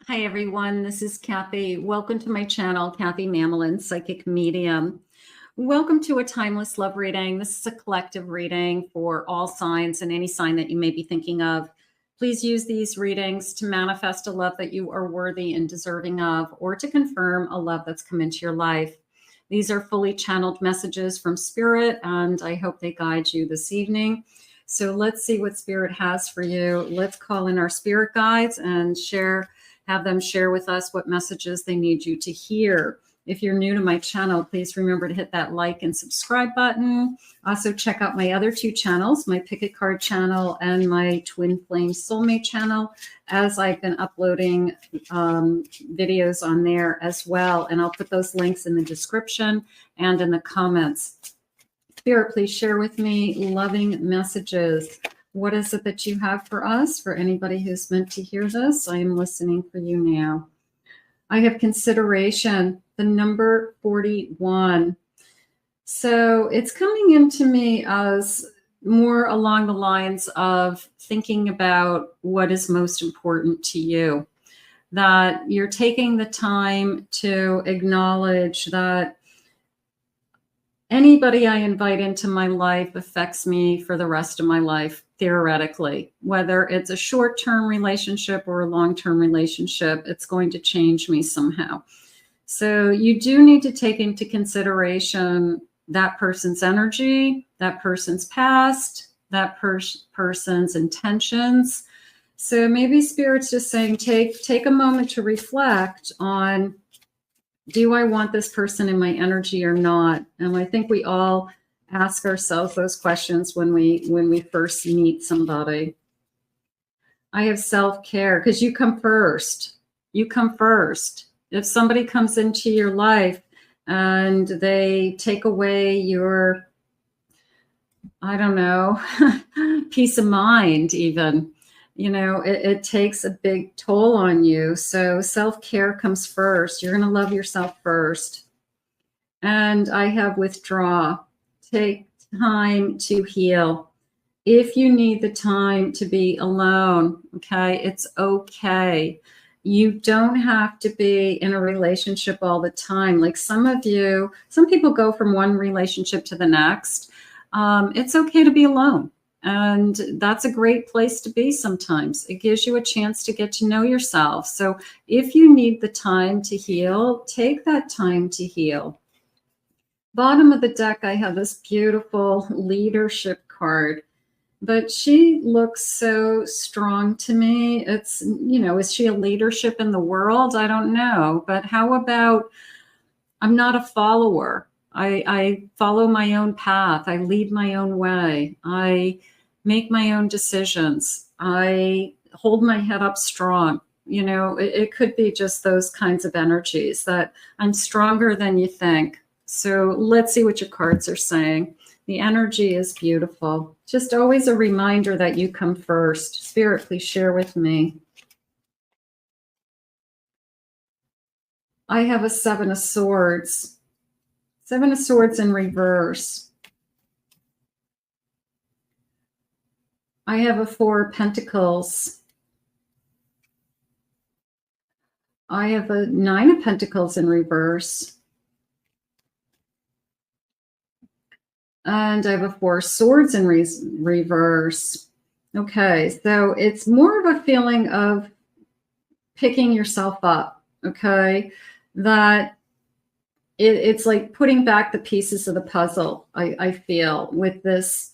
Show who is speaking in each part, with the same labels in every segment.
Speaker 1: Hi everyone, this is Kathy. Welcome to my channel, Kathy Mamelin, Psychic Medium. Welcome to a timeless love reading. This is a collective reading for all signs and any sign that you may be thinking of. Please use these readings to manifest a love that you are worthy and deserving of, or to confirm a love that's come into your life. These are fully channeled messages from Spirit, and I hope they guide you this evening. So let's see what Spirit has for you. Let's call in our spirit guides and have them share with us what messages they need you to hear. If you're new to my channel, please remember to hit that like and subscribe button. Also check out my other two channels, my Pick a Card channel and my Twin Flame Soulmate channel, as I've been uploading videos on there as well. And I'll put those links in the description and in the comments. Spirit, please share with me loving messages. What is it that you have for us? For anybody who's meant to hear this, I am listening for you now. I have consideration, the number 41. So it's coming into me as more along the lines of thinking about what is most important to you. That you're taking the time to acknowledge that anybody I invite into my life affects me for the rest of my life, theoretically. Whether it's a short-term relationship or a long-term relationship, it's going to change me somehow. So you do need to take into consideration that person's energy, that person's past, that person's intentions. So maybe Spirit's just saying, take a moment to reflect on, do I want this person in my energy or not? And I think we all ask ourselves those questions when we first meet somebody. I have self-care because you come first. You come first. If somebody comes into your life and they take away your, I don't know, peace of mind even, you know, it takes a big toll on you. So self-care comes first. You're going to love yourself first. And I have withdraw. Take time to heal. If you need the time to be alone, okay, it's okay. You don't have to be in a relationship all the time. Like some people go from one relationship to the next. It's okay to be alone. And that's a great place to be sometimes. It gives you a chance to get to know yourself. So if you need the time to heal, take that time to heal. Bottom of the deck, I have this beautiful leadership card, but she looks so strong to me. It's, you know, is she a leadership in the world? I don't know. But how about, I'm not a follower. I follow my own path. I lead my own way. I make my own decisions. I hold my head up strong. You know, it could be just those kinds of energies that I'm stronger than you think. So let's see what your cards are saying. The energy is beautiful. Just always a reminder that you come first. Spirit, please share with me. I have a 7 of Swords. 7 of Swords in reverse. I have a 4 of Pentacles. I have a 9 of Pentacles in reverse. And I have a 4 of Swords in reverse. Okay, so it's more of a feeling of picking yourself up, okay? That it's like putting back the pieces of the puzzle, I feel, with this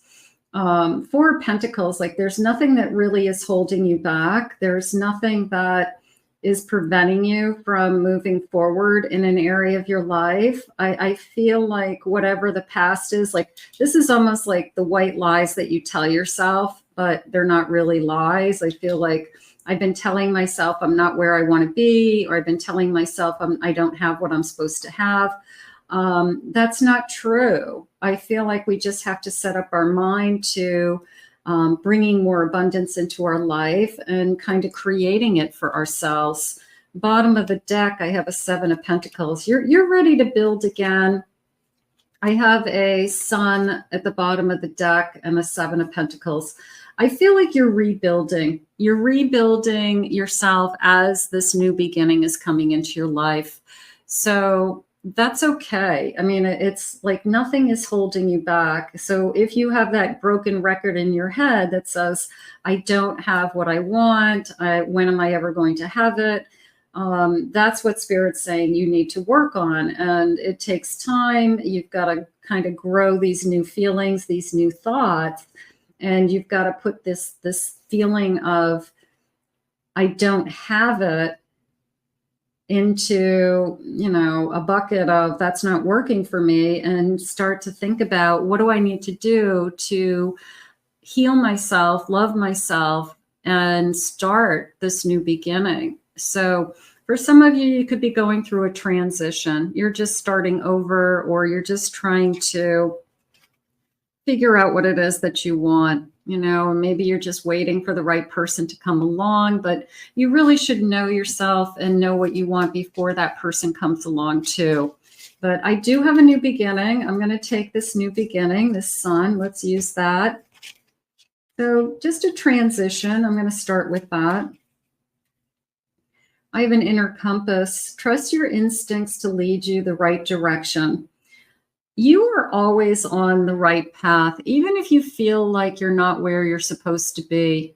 Speaker 1: 4 of Pentacles. Like there's nothing that really is holding you back. There's nothing that is preventing you from moving forward in an area of your life. I feel like whatever the past is, like this is almost like the white lies that you tell yourself, but they're not really lies. I feel like I've been telling myself I'm not where I want to be, or I've been telling myself I don't have what I'm supposed to have. That's not true. I feel like we just have to set up our mind to bringing more abundance into our life and kind of creating it for ourselves. Bottom of the deck, I have a 7 of Pentacles. You're ready to build again. I have a Sun at the bottom of the deck and a Seven of Pentacles. I feel like you're rebuilding. You're rebuilding yourself as this new beginning is coming into your life. So that's okay. I mean, it's like nothing is holding you back. So if you have that broken record in your head that says, I don't have what I want, when am I ever going to have it? That's what Spirit's saying you need to work on. And it takes time. You've got to kind of grow these new feelings, these new thoughts. And you've got to put this feeling of, I don't have it, into, you know, a bucket of that's not working for me, and start to think about, what do I need to do to heal myself, love myself, and start this new beginning. So for some of you, you could be going through a transition. You're just starting over, or you're just trying to figure out what it is that you want. You know, maybe you're just waiting for the right person to come along, but you really should know yourself and know what you want before that person comes along too. But I do have a new beginning. I'm going to take this new beginning, this Sun. Let's use that. So just a transition. I'm going to start with that. I have an inner compass. Trust your instincts to lead you the right direction. You are always on the right path, even if you feel like you're not where you're supposed to be.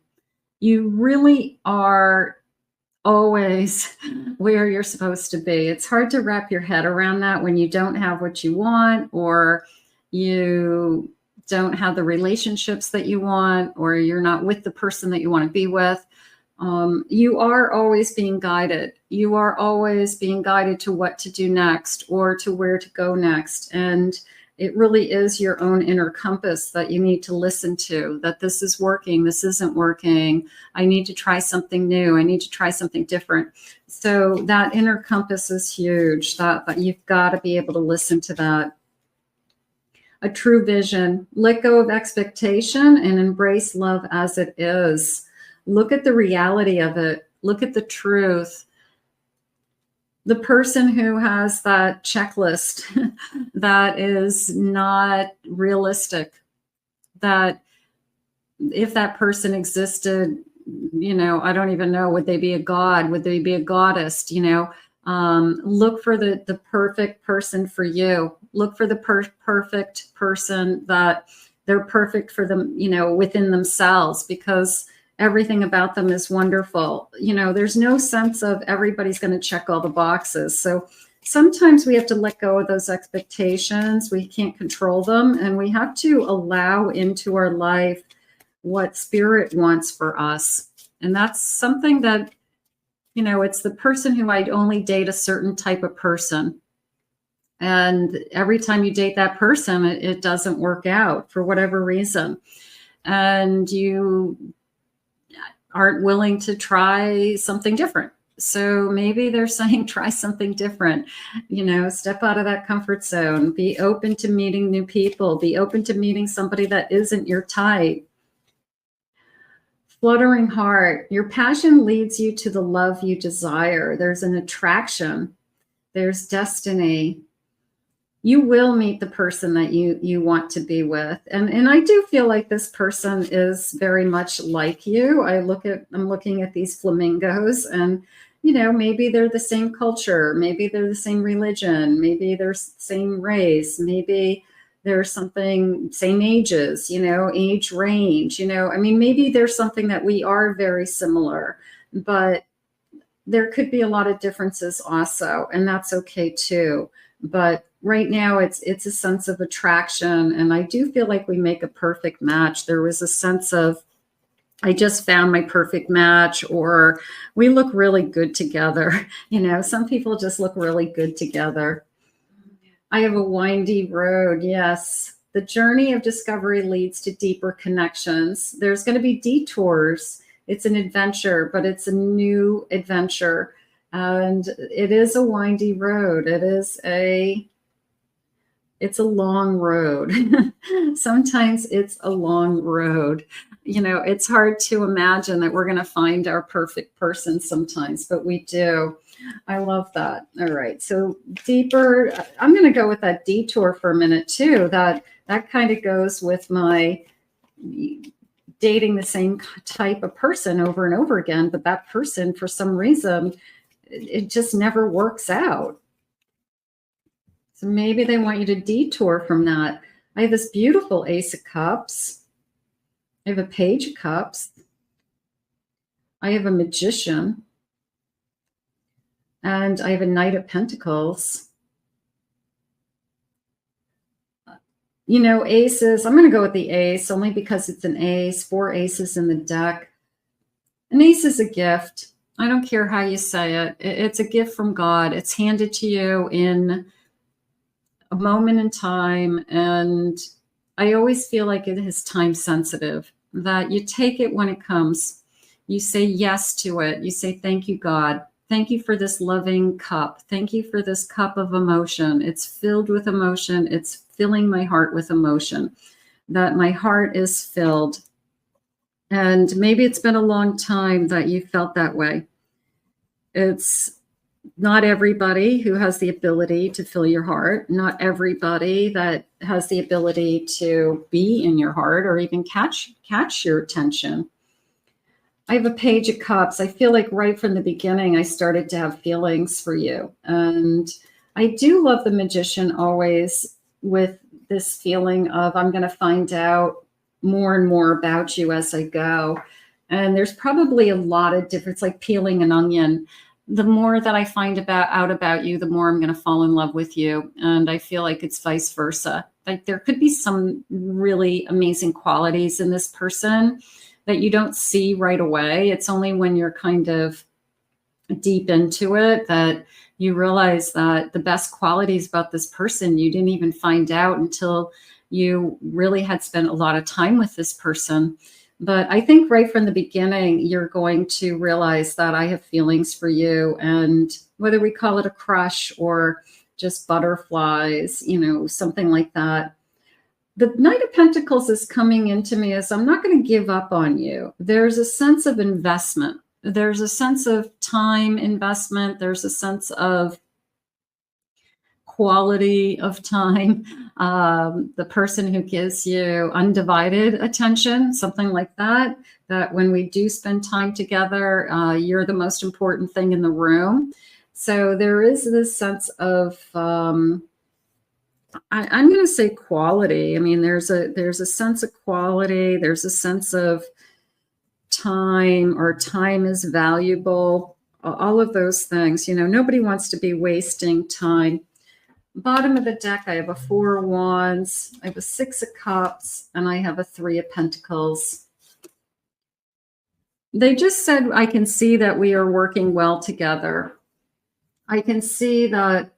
Speaker 1: You really are always where you're supposed to be. It's hard to wrap your head around that when you don't have what you want, or you don't have the relationships that you want, or you're not with the person that you want to be with. You are always being guided. You are always being guided to what to do next, or to where to go next. And it really is your own inner compass that you need to listen to, that this is working, this isn't working. I need to try something new. I need to try something different. So that inner compass is huge, that you've got to be able to listen to that. A true vision. Let go of expectation and embrace love as it is. Look at the reality of it. Look at the truth. The person who has that checklist that is not realistic, that if that person existed, you know, I don't even know, would they be a god? Would they be a goddess? You know, look for the perfect person for you. Look for the perfect person that they're perfect for them, you know, within themselves, because everything about them is wonderful. You know, there's no sense of everybody's going to check all the boxes. So sometimes we have to let go of those expectations. We can't control them, and we have to allow into our life what Spirit wants for us. And that's something that, you know, it's the person who I'd only date a certain type of person. And every time you date that person, it doesn't work out for whatever reason. And you aren't willing to try something different. So maybe they're saying, try something different, you know, step out of that comfort zone, be open to meeting new people, be open to meeting somebody that isn't your type. Fluttering heart. Your passion leads you to the love you desire. There's an attraction. There's destiny. You will meet the person that you want to be with. And I do feel like this person is very much like you. I'm looking at these flamingos, and, you know, maybe they're the same culture. Maybe they're the same religion. Maybe they're the same race. Maybe there's something, same ages, you know, age range, you know, I mean, maybe there's something that we are very similar, but there could be a lot of differences also, and that's okay too. But right now it's a sense of attraction, and I do feel like we make a perfect match. There was a sense of, I just found my perfect match, or we look really good together. You know, some people just look really good together. I have a windy road. Yes. The journey of discovery leads to deeper connections. There's going to be detours. It's an adventure, but it's a new adventure. And it is a windy road. It is a it's a long road. Sometimes it's a long road. You know, it's hard to imagine that we're going to find our perfect person sometimes, but we do. I love that. All right. So deeper, I'm going to go with that detour for a minute too. That kind of goes with my dating the same type of person over and over again, but that person, for some reason, it just never works out. So maybe they want you to detour from that. I have this beautiful Ace of Cups. I have a Page of Cups. I have a Magician. And I have a Knight of Pentacles. You know, aces, I'm going to go with the ace only because it's an ace. 4 aces in the deck. An ace is a gift. I don't care how you say it. It's a gift from God. It's handed to you in a moment in time. And I always feel like it is time sensitive, that you take it when it comes. You say yes to it. You say, thank you, God. Thank you for this loving cup. Thank you for this cup of emotion. It's filled with emotion. It's filling my heart with emotion, that my heart is filled. And maybe it's been a long time that you felt that way. It's not everybody who has the ability to fill your heart. Not everybody that has the ability to be in your heart or even catch your attention. I have a Page of Cups. I feel like right from the beginning, I started to have feelings for you. And I do love the Magician always with this feeling of I'm going to find out more and more about you as I go. And there's probably a lot of difference, like peeling an onion. The more that I find out about you, the more I'm going to fall in love with you. And I feel like it's vice versa. Like there could be some really amazing qualities in this person that you don't see right away. It's only when you're kind of deep into it that you realize that the best qualities about this person you didn't even find out until you really had spent a lot of time with this person. But I think right from the beginning, you're going to realize that I have feelings for you. And whether we call it a crush or just butterflies, you know, something like that. The Knight of Pentacles is coming into me as I'm not going to give up on you. There's a sense of investment. There's a sense of time investment. There's a sense of quality of time. The person who gives you undivided attention, something like that, that when we do spend time together, you're the most important thing in the room. So there is this sense of, I'm going to say quality. I mean, there's a sense of quality. There's a sense of time, or time is valuable. All of those things, you know, nobody wants to be wasting time. Bottom of the deck, I have a 4 of Wands, I have a 6 of Cups, and I have a 3 of Pentacles. They just said, I can see that we are working well together. I can see that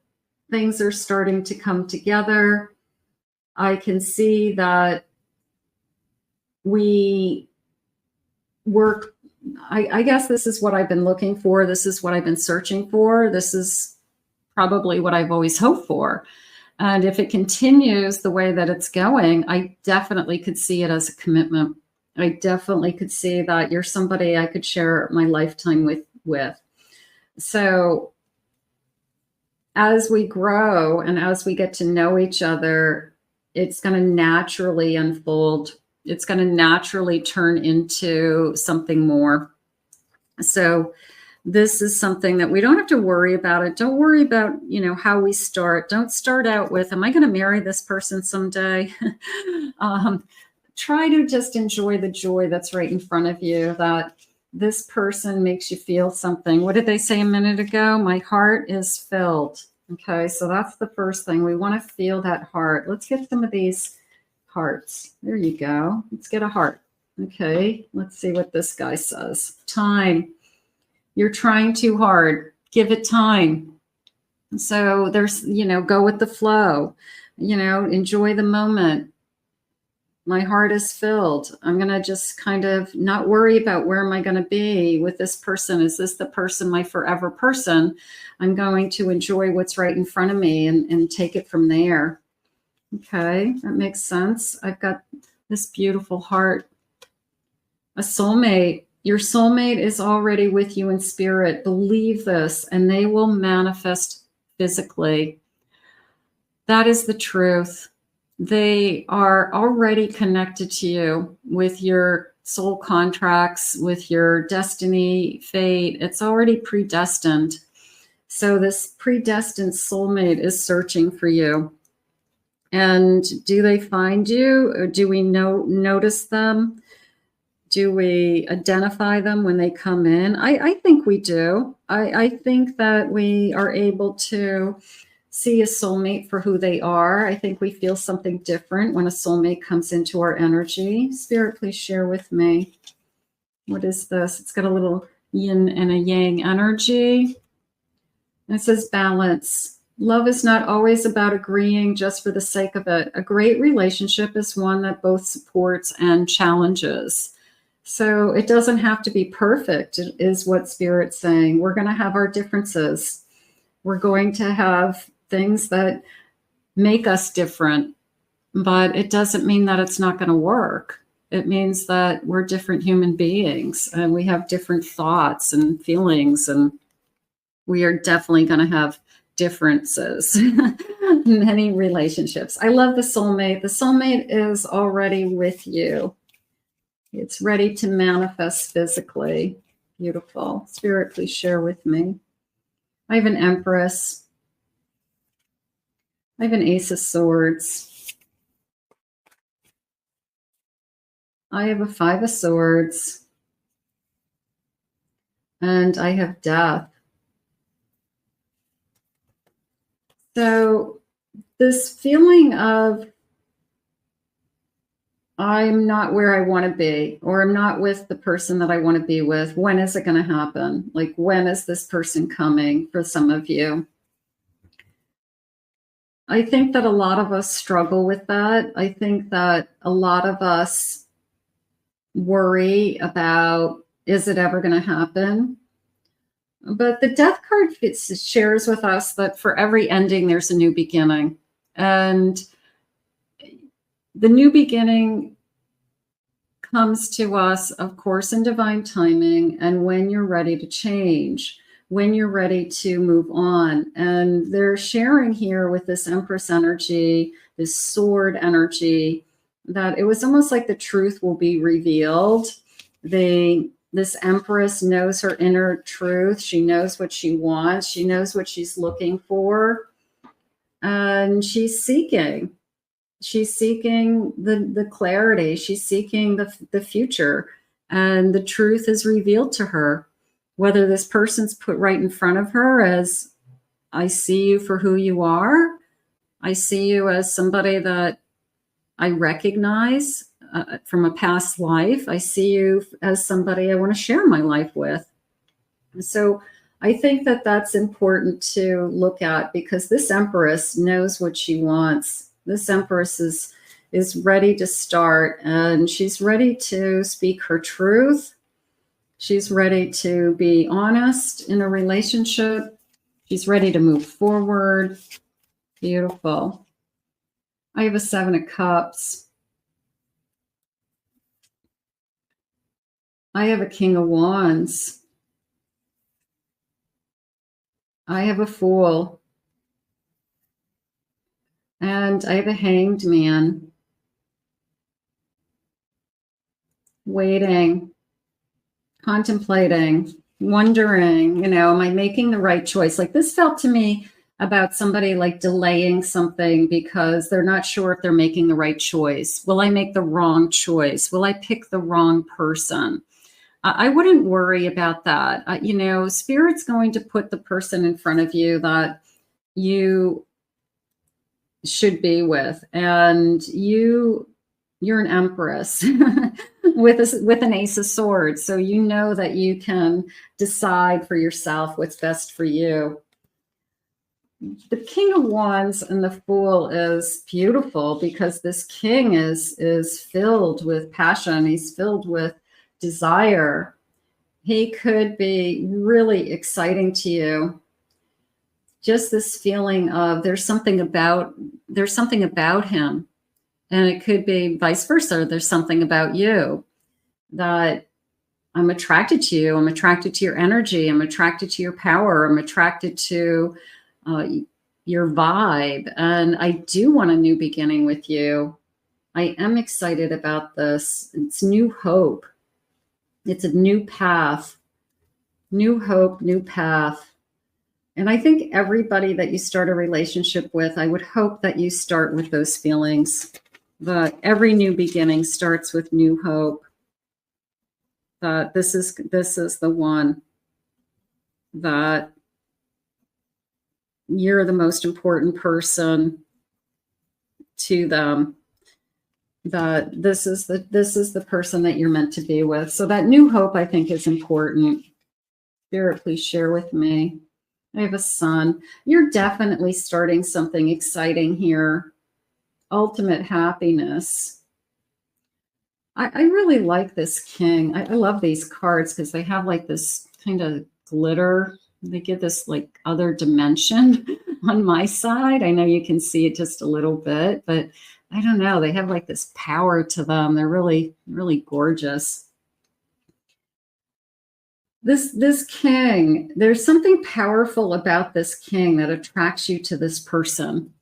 Speaker 1: things are starting to come together. I can see that we work. I guess this is what I've been looking for. This is what I've been searching for. This is probably what I've always hoped for. And if it continues the way that it's going, I definitely could see it as a commitment. I definitely could see that you're somebody I could share my lifetime with. So as we grow and as we get to know each other, it's going to naturally unfold. It's going to naturally turn into something more. So this is something that we don't have to worry about it. Don't worry about, you know, how we start. Don't start out with, am I going to marry this person someday? Try to just enjoy the joy that's right in front of you, that this person makes you feel something. What did they say a minute ago? My heart is filled. Okay, so that's the first thing. We want to feel that heart. Let's get some of these hearts. There you go. Let's get a heart. Okay, let's see what this guy says. Time. You're trying too hard. Give it time. So there's, you know, go with the flow. You know, enjoy the moment. My heart is filled. I'm going to just kind of not worry about where am I going to be with this person. Is this the person, my forever person? I'm going to enjoy what's right in front of me and take it from there. Okay, that makes sense. I've got this beautiful heart. A soulmate. Your soulmate is already with you in spirit. Believe this, and they will manifest physically. That is the truth. They are already connected to you with your soul contracts, with your destiny, fate. It's already predestined. So this predestined soulmate is searching for you. And do they find you? Or do we notice them? Do we identify them when they come in? I think we do. I think that we are able to see a soulmate for who they are. I think we feel something different when a soulmate comes into our energy. Spirit, please share with me. What is this? It's got a little yin and a yang energy. And it says balance. Love is not always about agreeing just for the sake of it. A great relationship is one that both supports and challenges. So it doesn't have to be perfect, is what Spirit's saying. We're going to have our differences. We're going to have things that make us different, but it doesn't mean that it's not going to work. It means that we're different human beings and we have different thoughts and feelings, and we are definitely going to have differences in many relationships. I love the soulmate. The soulmate is already with you. It's ready to manifest physically. Beautiful. Spirit, please share with me. I have an Empress. I have an Ace of Swords. I have a Five of Swords. And I have Death. So this feeling of I'm not where I want to be, or I'm not with the person that I want to be with. When is it going to happen? Like, when is this person coming for some of you? I think that a lot of us struggle with that. I think that a lot of us worry about, is it ever going to happen? But the Death card shares with us that for every ending, there's a new beginning. And the new beginning comes to us, of course, in divine timing, and when you're ready to change, when you're ready to move on. And they're sharing here with this Empress energy, this sword energy, that it was almost like the truth will be revealed. This Empress knows her inner truth. She knows what she wants. She knows what she's looking for. And she's seeking. She's seeking the clarity. She's seeking the future. And the truth is revealed to her. Whether this person's put right in front of her as, I see you for who you are. I see you as somebody that I recognize from a past life. I see you as somebody I want to share my life with. So I think that that's important to look at, because this Empress knows what she wants. This Empress is ready to start, and she's ready to speak her truth. She's ready to be honest in a relationship. She's ready to move forward. Beautiful. I have a Seven of Cups. I have a King of Wands. I have a Fool. And I have a Hanged Man. Waiting, contemplating, wondering, am I making the right choice? Like, this felt to me about somebody like delaying something because they're not sure if they're making the right choice. Will I make the wrong choice? Will I pick the wrong person? I wouldn't worry about that. Spirit's going to put the person in front of you that you should be with. And you're an Empress with an Ace of Swords. So you know that you can decide for yourself what's best for you. The King of Wands and the Fool is beautiful, because this king is filled with passion. He's filled with desire. He could be really exciting to you. just this feeling of there's something about him. And it could be vice versa. There's something about you that I'm attracted to you. I'm attracted to your energy. I'm attracted to your power. I'm attracted to your vibe. And I do want a new beginning with you. I am excited about this. It's new hope. It's a new path. New hope, new path. And I think everybody that you start a relationship with, I would hope that you start with those feelings. That every new beginning starts with new hope. That this is the one. That you're the most important person to them. That this is the person that you're meant to be with. So that new hope, I think, is important. Spirit, please share with me. I have a son. You're definitely starting something exciting here. Ultimate happiness. I really like this king. I love these cards because they have like this kind of glitter. They give this like other dimension on my side. I know you can see it just a little bit, but I don't know. They have like this power to them. They're really, really gorgeous. This king, there's something powerful about this king that attracts you to this person.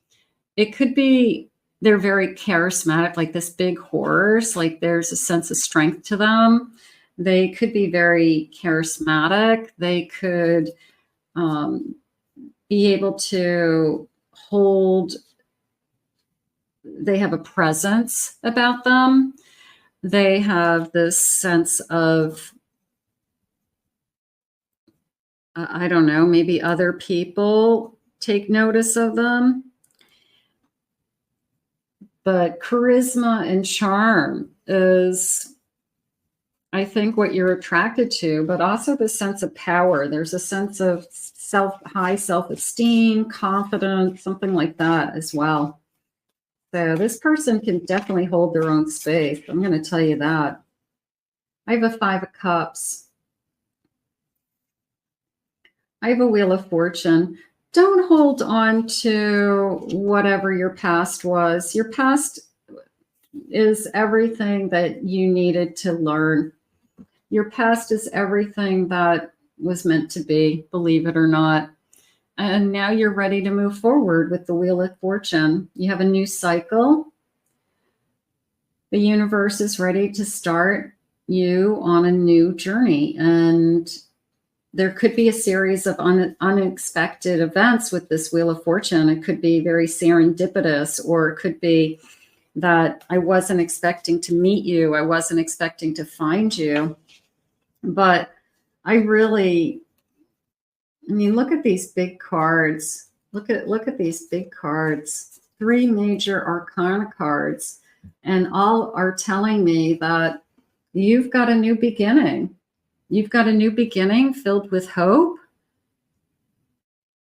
Speaker 1: It could be they're very charismatic, like this big horse, like there's a sense of strength to them. They could be very charismatic. They could be able to hold, they have a presence about them. They have this sense of, I don't know, maybe other people take notice of them. But charisma and charm is, I think, what you're attracted to, but also the sense of power. There's a sense of high self-esteem, confidence, something like that as well. So this person can definitely hold their own space. I'm going to tell you that. I have a 5 of Cups. I have a Wheel of Fortune. Don't hold on to whatever your past was. Your past is everything that you needed to learn. Your past is everything that was meant to be, believe it or not. And now you're ready to move forward with the Wheel of Fortune. You have a new cycle. The universe is ready to start you on a new journey. And there could be a series of unexpected events with this Wheel of Fortune. It could be very serendipitous, or it could be that I wasn't expecting to meet you. I wasn't expecting to find you. But I mean, look at these big cards. Look at these big cards. 3 major arcana cards. And all are telling me that you've got a new beginning. You've got a new beginning filled with hope.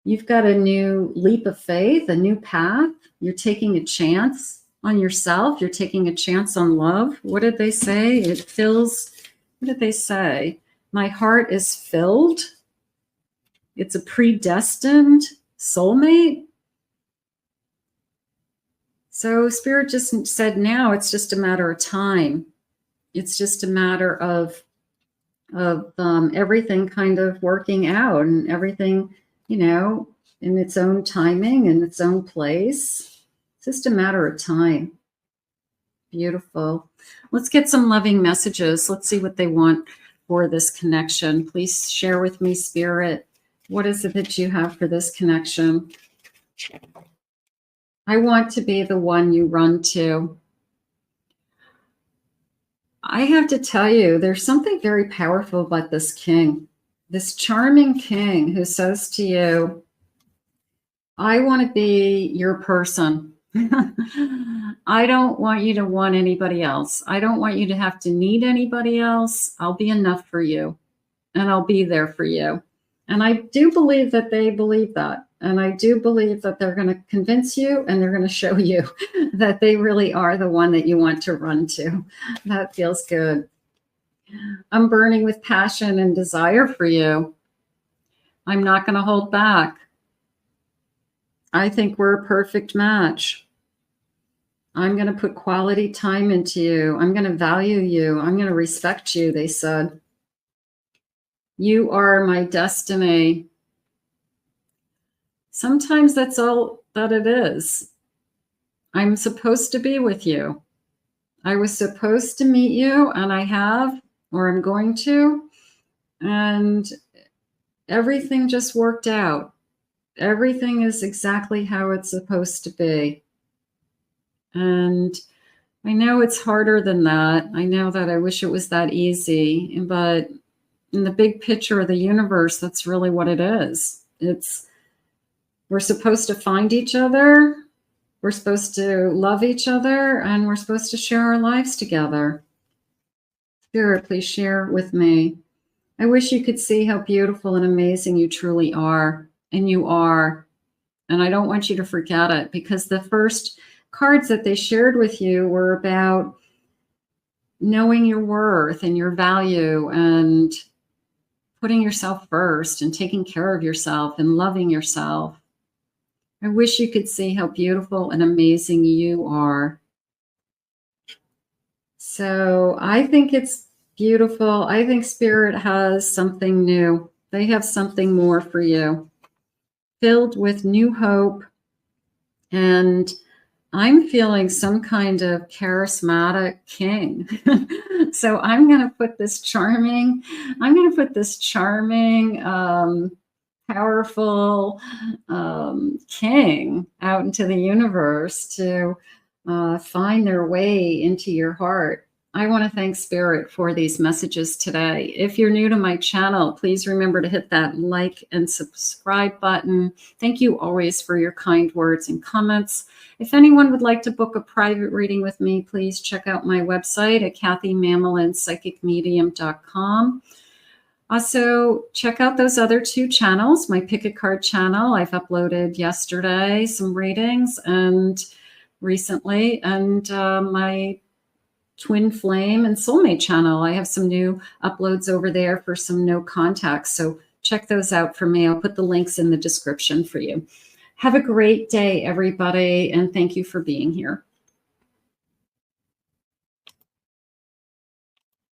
Speaker 1: You've got a new leap of faith, a new path. You're taking a chance on yourself. You're taking a chance on love. What did they say? It fills, what did they say? My heart is filled. It's a predestined soulmate. So Spirit just said now it's just a matter of time. It's just a matter of everything kind of working out and everything, in its own timing and its own place. It's just a matter of time. Beautiful. Let's get some loving messages. Let's see what they want for this connection. Please share with me, Spirit. What is it that you have for this connection? I want to be the one you run to. I have to tell you, there's something very powerful about this king, this charming king who says to you, I want to be your person. I don't want you to want anybody else. I don't want you to have to need anybody else. I'll be enough for you, and I'll be there for you. And I do believe that they believe that. And I do believe that they're going to convince you, and they're going to show you that they really are the one that you want to run to. That feels good. I'm burning with passion and desire for you. I'm not going to hold back. I think we're a perfect match. I'm going to put quality time into you. I'm going to value you. I'm going to respect you, they said. You are my destiny. Sometimes that's all that it is. I'm supposed to be with you. I was supposed to meet you, and I have, or I'm going to, and everything just worked out. Everything is exactly how it's supposed to be. And I know it's harder than that. I know that I wish it was that easy, but in the big picture of the universe, that's really what it is. We're supposed to find each other. We're supposed to love each other, and we're supposed to share our lives together. Spirit, please share with me. I wish you could see how beautiful and amazing you truly are, and you are. And I don't want you to forget it, because the first cards that they shared with you were about knowing your worth and your value and putting yourself first and taking care of yourself and loving yourself. I wish you could see how beautiful and amazing you are. So I think it's beautiful. I think Spirit has something new. They have something more for you, filled with new hope. And I'm feeling some kind of charismatic king. So I'm going to put this charming, powerful king out into the universe to find their way into your heart. I want to thank Spirit for these messages today. If you're new to my channel, please remember to hit that like and subscribe button. Thank you always for your kind words and comments. If anyone would like to book a private reading with me, please check out my website at kathymamolinspsychicmedium.com. Also, check out those other two channels. My Pick a Card channel, I've uploaded yesterday some readings and recently, and my Twin Flame and Soulmate channel. I have some new uploads over there for some no contacts. So check those out for me. I'll put the links in the description for you. Have a great day, everybody, and thank you for being here.